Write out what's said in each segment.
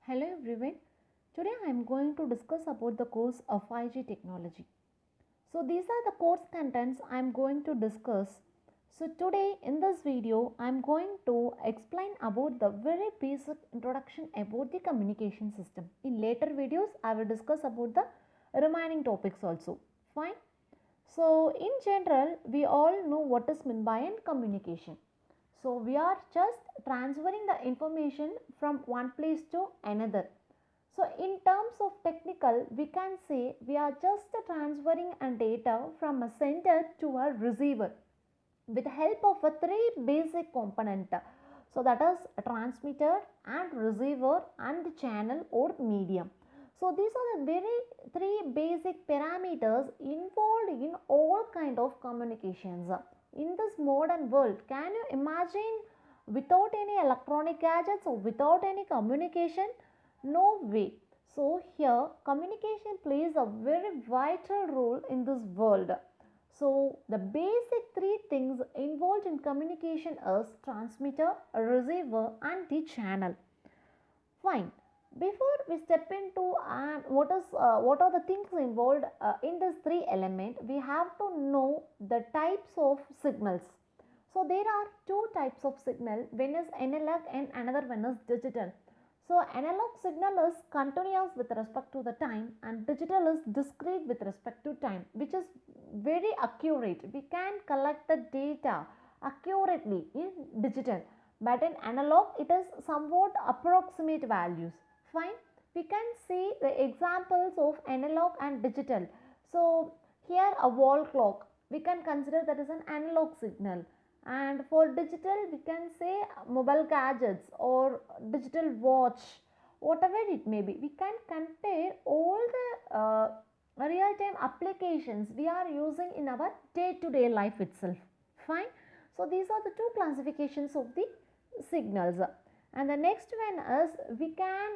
Hello everyone. Today I am going to discuss about the course of 5G technology. So these are the course contents I am going to discuss. So today in this video I am going to explain about the very basic introduction about the communication system. In later videos I will discuss about the remaining topics also. Fine. So in general we all know what is meant by communication. So we are just transferring the information from one place to another. So in terms of technical, we can say we are just transferring a data from a sender to a receiver with the help of a three basic component. So that is a transmitter and receiver and the channel or medium. So these are the very three basic parameters involved in all kind of communications. In this modern world, can you imagine without any electronic gadgets or without any communication? No way. So here communication plays a very vital role in this world. So the basic three things involved in communication is transmitter, receiver and the channel. Fine. Before we step into what are the things involved in this three element, we have to know the types of signals. So there are two types of signal. One is analog and another one is digital. So analog signal is continuous with respect to the time and digital is discrete with respect to time, which is very accurate. We can collect the data accurately in digital, but in analog it is somewhat approximate values. Fine. We can see the examples of analog and digital. So here a wall clock we can consider that is an analog signal, and for digital we can say mobile gadgets or digital watch, whatever it may be. We can compare all the real time applications we are using in our day to day life itself. Fine. So these are the two classifications of the signals, and the next one is we can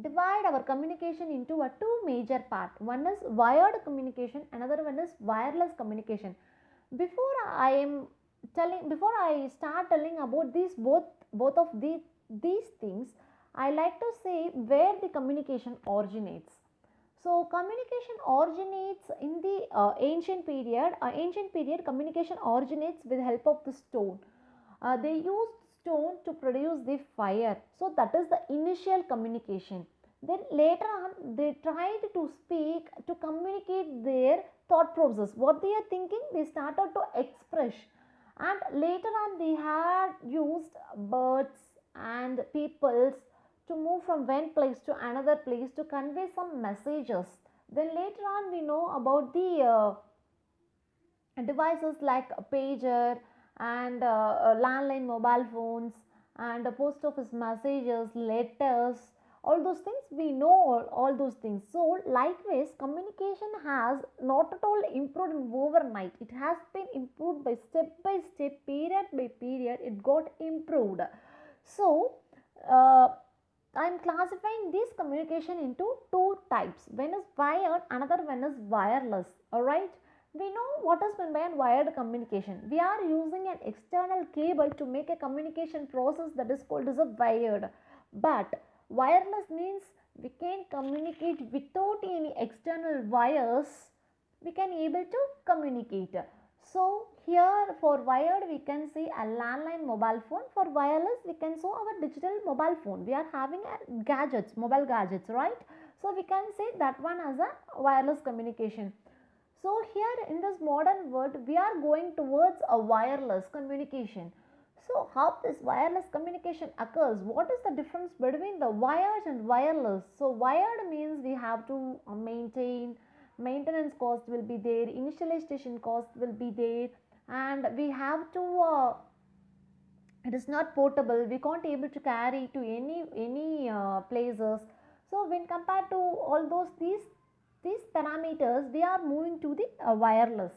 divide our communication into a two major part. One is wired communication, another one is wireless communication. Before I start telling about these both of these things, I like to say where the communication originates. So communication originates in the ancient period. Ancient period communication originates with help of the stone. They used stone to produce the fire. So that is the initial communication. Then later on they tried to speak to communicate their thought process. What they are thinking, they started to express. And later on they had used birds and peoples to move from one place to another place to convey some messages. Then later on we know about the devices like a pager and landline mobile phones and post office messages, letters, all those things we know, all those things. So likewise communication has not at all improved overnight. It has been improved by step, period by period it got improved. So uh, I am classifying this communication into two types. One is wired, another one is wireless. Alright. We know what is meant by wired communication. We are using an external cable to make a communication process that is called as a wired. But wireless means we can communicate without any external wires. We can able to communicate. So here for wired we can see a landline mobile phone. For wireless we can show our digital mobile phone. We are having a gadgets, mobile gadgets, right? So we can say that one as a wireless communication. So here in this modern world we are going towards a wireless communication. So how this wireless communication occurs? What is the difference between the wired and wireless? So wired means we have to maintenance cost will be there, initialization cost will be there, and we have to it is not portable, we can't able to carry to any places. So when compared to all those these parameters, we are moving to the wireless.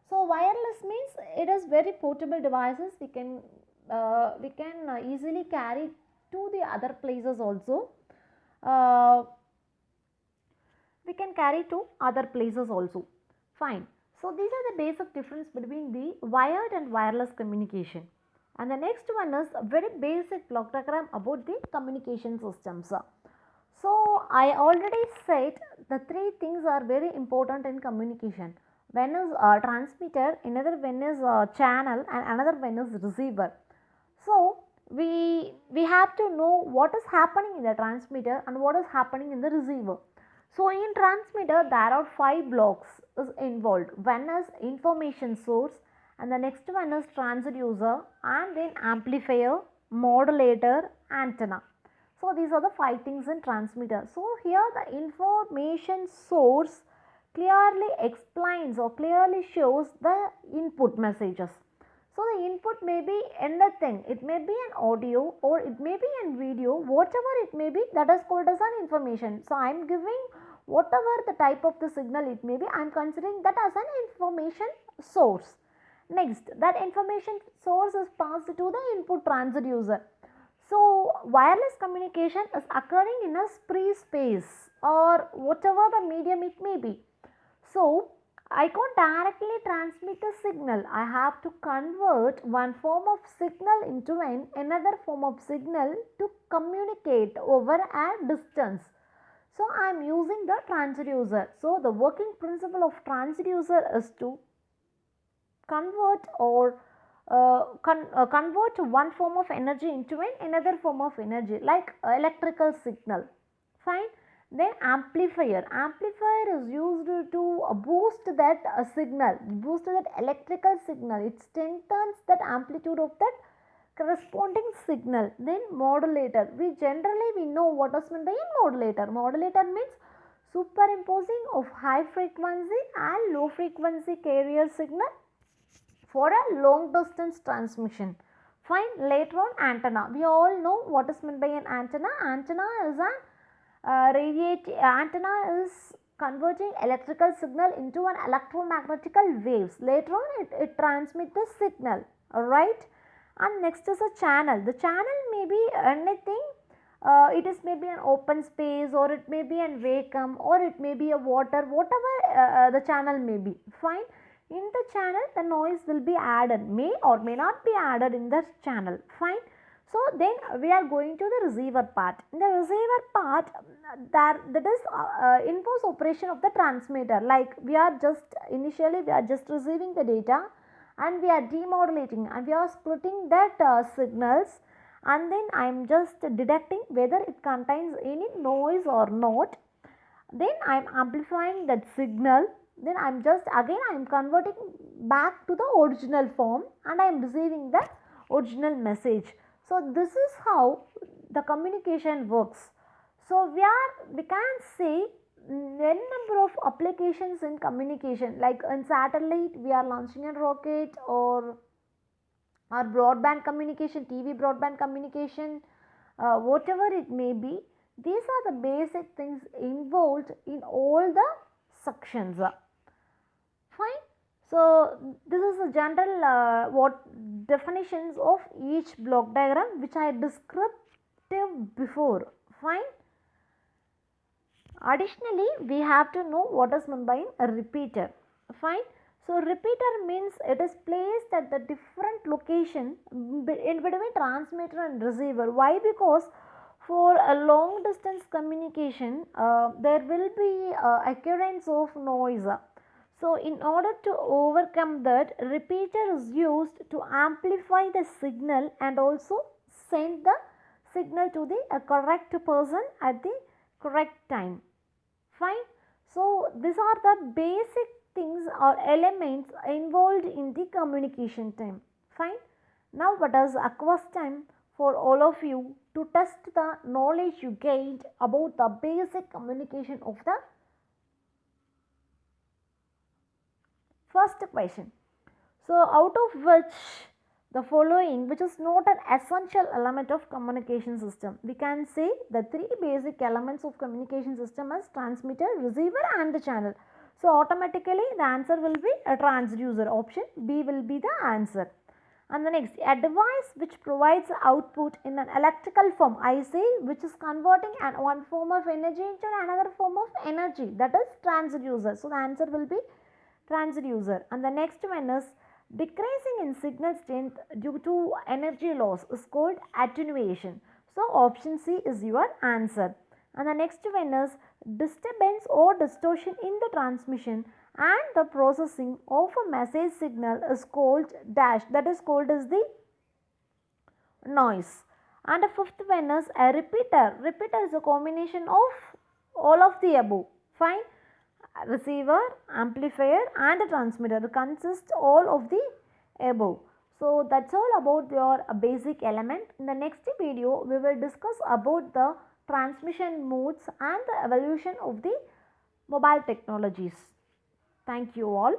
So wireless means it is very portable devices. We can easily carry to the other places also. Uh, we can carry to other places also. Fine. So these are the basic difference between the wired and wireless communication. And the next one is a very basic block diagram about the communication systems. So I already said the three things are very important in communication. One is a transmitter, another one is a channel, and another one is receiver. So we have to know what is happening in the transmitter and what is happening in the receiver. So in transmitter there are 5 blocks is involved. One is information source, and the next one is transducer, and then amplifier, modulator, antenna. So these are the 5 things in transmitter. So here the information source clearly explains or clearly shows the input messages. So the input may be anything, it may be an audio or it may be an video, whatever it may be, that is called as an information. So I am giving whatever the type of the signal it may be, I am considering that as an information source. Next, that information source is passed to the input transducer. So wireless communication is occurring in a free space or whatever the medium it may be. So I can't directly transmit a signal. I have to convert one form of signal into another form of signal to communicate over a distance. So I am using the transducer. So the working principle of transducer is to convert or convert one form of energy into another form of energy, like electrical signal. Fine. Then amplifier is used to boost that signal, boost that electrical signal. It strengthens that amplitude of that corresponding signal. Then modulator, we know what is meant by a modulator. Modulator means superimposing of high frequency and low frequency carrier signal for a long distance transmission. Fine. Later on, antenna. We all know what is meant by an antenna. Antenna is an antenna is converting electrical signal into an electromagnetical waves. Later on, it transmits the signal. Alright. And next is a channel. The channel may be anything. It is maybe an open space, or it may be an vacuum, or it may be a water, whatever the channel may be. Fine. In the channel, the noise will be added, may or may not be added in the channel. Fine. So then we are going to the receiver part. In the receiver part, that is in-force operation of the transmitter. Like we are just initially we are just receiving the data, and we are demodulating and we are splitting that signals, and then I am just detecting whether it contains any noise or not. Then I am amplifying that signal. Then I am just again I am converting back to the original form, and I am receiving the original message. So this is how the communication works. So we can say n number of applications in communication, like in satellite we are launching a rocket, or broadband communication, TV broadband communication, whatever it may be. These are the basic things involved in all the sections. Fine. So this is a general what definitions of each block diagram which I described before. Fine. Additionally, we have to know what is meant by a repeater. Fine. So repeater means it is placed at the different location in between transmitter and receiver. Why? Because for a long distance communication, there will be occurrence of noise. So in order to overcome that, repeater is used to amplify the signal and also send the signal to the correct person at the correct time. Fine. So these are the basic things or elements involved in the communication time. Fine. Now what is aqueous time for all of you to test the knowledge you gained about the basic communication of the first question. So out of which the following, which is not an essential element of communication system, we can say the three basic elements of communication system as transmitter, receiver and the channel. So automatically the answer will be a transducer. Option B will be the answer. And the next, a device which provides output in an electrical form, I say, which is converting one form of energy into another form of energy, that is transducer. So the answer will be transducer. And the next one is Decreasing in signal strength due to energy loss is called attenuation. So option C is your answer. And the next one is disturbance or distortion in the transmission and the processing of a message signal is called dash, that is called as the noise. And the fifth one is a repeater. Repeater is a combination of all of the above. Fine. Receiver, amplifier and the transmitter consists all of the above. So that's all about your basic element. In the next video we will discuss about the transmission modes and the evolution of the mobile technologies. Thank you all.